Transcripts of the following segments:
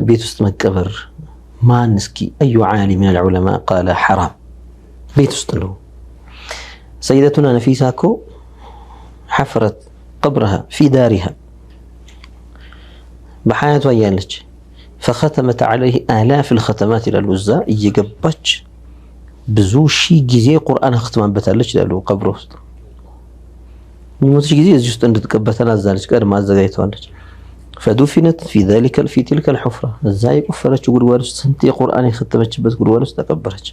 ቤት ውስጥ መቀበር ማን እስኪ አዩ ዓሊም من العلماء قال حرام ቤት ውስጥ ነው سيدتنا نفيسة እኮ حفرت قبرها في دارها بحياتها ያለች فختمت عليه آلاف الختمات إلى الوزاء እየገባች ብዙ ሺህ ጊዜ ቁርአን ختمانበታለች ይላሉ ቀብር ውስጥ ሞትሽ ጊዜ እዚህ ውስጥ እንድትቀበተና አዛለች ቀድማ አዘጋጅተዋለች فدفنت في تلك الحفرة ازاي قفرت ጉድጓድ ውስጥ ስንት የቁርአን የختمችበት ጉድጓድ ውስጥ ተቀበረች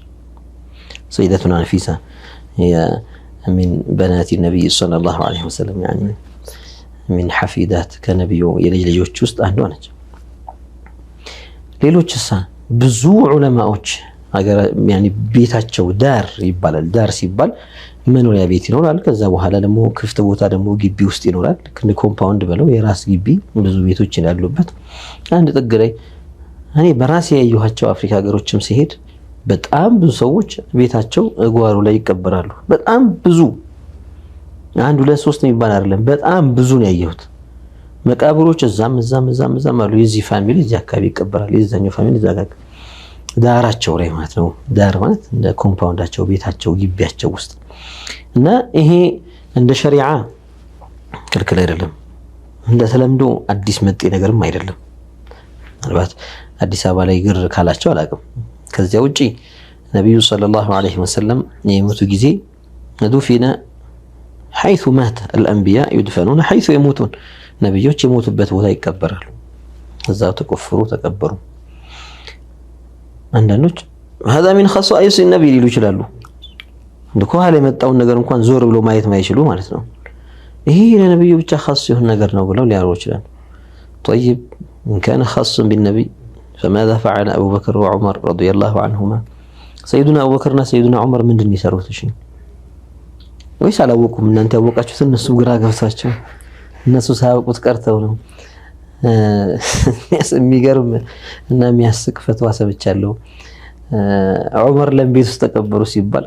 سيدتنا نفيسة هي من بنات النبي صلى الله عليه وسلم يعني من حفيدات كنبيو የልጆች ውስጥ አንዷ ነች ሌሎችሳ ብዙ ዑለማዎች አገር يعني ቤታቸው ዳር ይባላል ዳር ሲባል መኖሪያ ቤት ይኖራል ከዛ በኋላ ደግሞ ክፍት ቦታ ደግሞ ግቢ ውስጥ ይኖራል ከነ ኮምፓውንድ በለው የራስ ግቢ ብዙ ቤቶች ያሉበት አንድ ጥግ ላይ እኔ በራሴ ያየኋቸው አፍሪካ ሀገሮችም ሲሄድ በጣም ብዙ ሰዎች ቤታቸው ጓሮ ላይ ይቀበራሉ በጣም ብዙ አንድ ሁለት ሶስት የሚባል አይደለም በጣም ብዙ ነው ያየሁት መቃብሮች እዛም አሉ የዚህ ፋሚሊ እዚህ አካባቢ ይቀበራል የዛኛው ፋሚሊ እዛ ጋር ዳራቸው ላይ ማለት ነው ዳር ማለት እንደ ኮምፓውንዳቸው ቤታቸው ግቢያቸው ውስጥ እና ይሄ እንደ ሸሪዓ ክልክል አይደለም እንደ ተለምዶ አዲስ መጤ ነገርም አይደለም ምናልባት አዲስ አበባ ላይ ግር ካላቸው አላውቅም ከዚያ ውጪ ነብዩ ሰለላሁ ዐለይሂ ወሰለም የሞቱ ጊዜ دفن حيث مات الانبياء يدفنون حيث يموتون ነብዮች የሞቱበት ቦታ ይቀበራሉ እዛው ተቆፍሩ ተቀበሩ አንዳንዶች هذا من خصائص النبي ሊሉ ይችላሉ እንደኮሃለ የመጣው ነገር እንኳን ዞር ብሎ ማየት ማይችሉ ማለት ነው ይሄ ለነብዩ ብቻ خاص የሆነ ነገር ነው ብለው ሊያሩ ይችላሉ طيب ان كان خاصا بالنبي فماذا فعل ابو بكر وعمر رضي الله عنهما سيدنا ابو بكرنا سيدنا عمر ምንድን ይሰሩት እሺ ወይስ አላወቁም እናንተ ያወቃችሁት እነሱ ግራ ገብታቸው እነሱ ሳያውቁት ቀርተው ነው የሚገርም እና የሚያስቅ ፈትዋ ሰብቻለሁ ዑመር ለምቤት ውስጥ ተቀበሩ ሲባል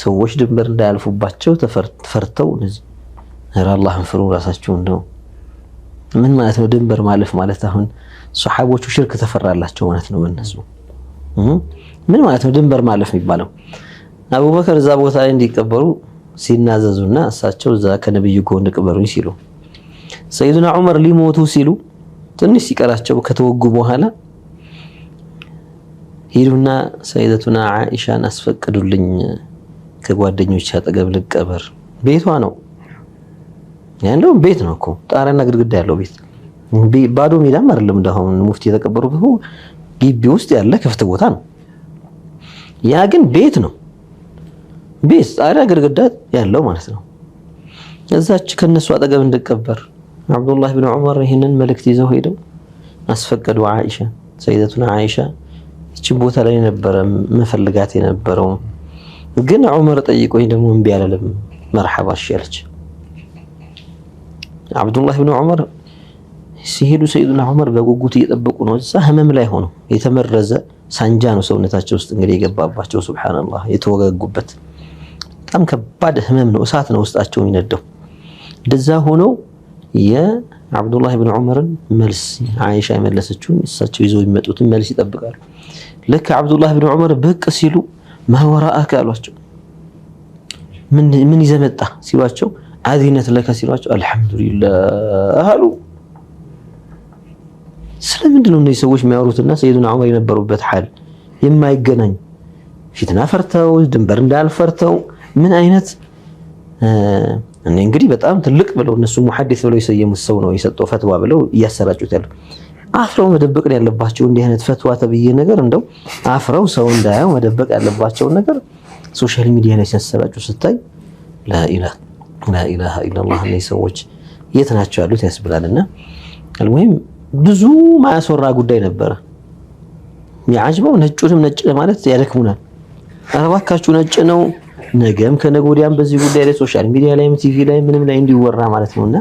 ሰዎች ድንበር እንዳያልፉባቸው ተፈርተው እነዚህ አላህን ፍሩ ራሳቸው እንደው ምን ማለት ነው ድንበር ማለፍ ማለት አሁን ሱሐቦቹ ሽርክ ተፈራላቸው ማለት ነው እነሱ ምን ማለት ነው ድንበር ማለፍ የሚባለው አቡበከር እዛ ቦታ ላይ እንዲቀበሩ ሲናዘዙና እሳቸው እዛ ከነብዩ ጎን ቀበሩኝ ሲሉ ሰይዱና ዑመር ሊሞቱ ሲሉ ትንሽ ሲቀራቸው ከተወጉ በኋላ ሄዱና ሰይደቱና ዓኢሻን አስፈቅዱልኝ ከጓደኞች አጠገብ ልቀበር ቤቷ ነው ያለው ቤት ነው እኮ ጣራና ግድግዳ ያለው ቤት ባዶ ሜዳም አይደለም እንደሆነ ሙፍቲ የተቀበሩበት ግቢ ውስጥ ያለ ክፍት ቦታ ነው ያ ግን ቤት ነው ቤት ጣራ ግድግዳ ያለው ማለት ነው እዛች ከነሱ አጠገብ እንድቀበር አብዱላህ ኢብኑ ዑመር ይሄንን መልእክት ይዘው ሄደው አስፈቀዱ ዓኢሻ ሰይደቱና ዓኢሻ እቺ ቦታ ላይ ነበር መፈልጋት የነበረው ግን ዑመር ጠይቆኝ ደግሞ እምቢ አላለም መርሐባ አልሽ አብዱላህ ኢብኑ ዑመር ሲሄዱ ሰይዱና ዑመር በጉጉት እየጠበቁ ነው እዛ ህመም ላይ ሆኖ የተመረዘ ሳንጃ ነው ሰውነታቸው ውስጥ እንግዲህ የገባባቸው ሱብሃንአላህ የተወገጉበት በጣም ከባድ ህመም ነው እሳት ነው ውስጣቸው የሚነደው እንደዛ ሆኖ የአብዱላህ ኢብኑ ዑመርን መልስ ዓኢሻ የመለሰችውን እሳቸው ይዘው የሚመጡትን መልስ ይጠብቃሉ ለካ አብዱላህ ኢብኑ ዑመር ብቅ ሲሉ ማወራአከ አሏቸው ምን ይዘመጣ ሲሏቸው አዚነት ለካ ሲሏቸው አልহামዱሊላህ አሉ ስለምንድን ነው እነዚህ ሰዎች የሚያወሩትና ሰይዱና ዑመር የነበሩበት ሐል የማይገናኝ ፊትና ፈርተው ድንበር እንዳልፈርተው ምን አይነት እኔ እንግዲህ በጣም ትልቅ ብለው እነሱ ሙሐዲስ ብለው የሰየሙት ሰው ነው የሰጠው ፈትዋ ብለው እያሰራጩት ያለው አፍረው መደበቅ ያለባቸው እንዲህ አይነት ፈትዋ ተብዬ ነገር እንደው አፍረው ሰው እንዳያው መደበቅ ያለባቸው ነገር ሶሻል ሚዲያ ላይ ሲያሰራጩ ስታይ لا اله الا الله እነዚህ ሰዎች የት ናቸው ያሉት ያስብላልና አልሙሂም ብዙ ማያስወራ ጉዳይ ነበር ያጅበው ነጩንም ነጭ ማለት ያደክሙናል አረባካችሁ ነጭ ነው ነገም ከነገ ወዲያም በዚህ ጉዳይ ላይ ሶሻል ሚዲያ ላይ ቲቪ ላይ ምንም ላይ እንዲወራ ማለት ነውና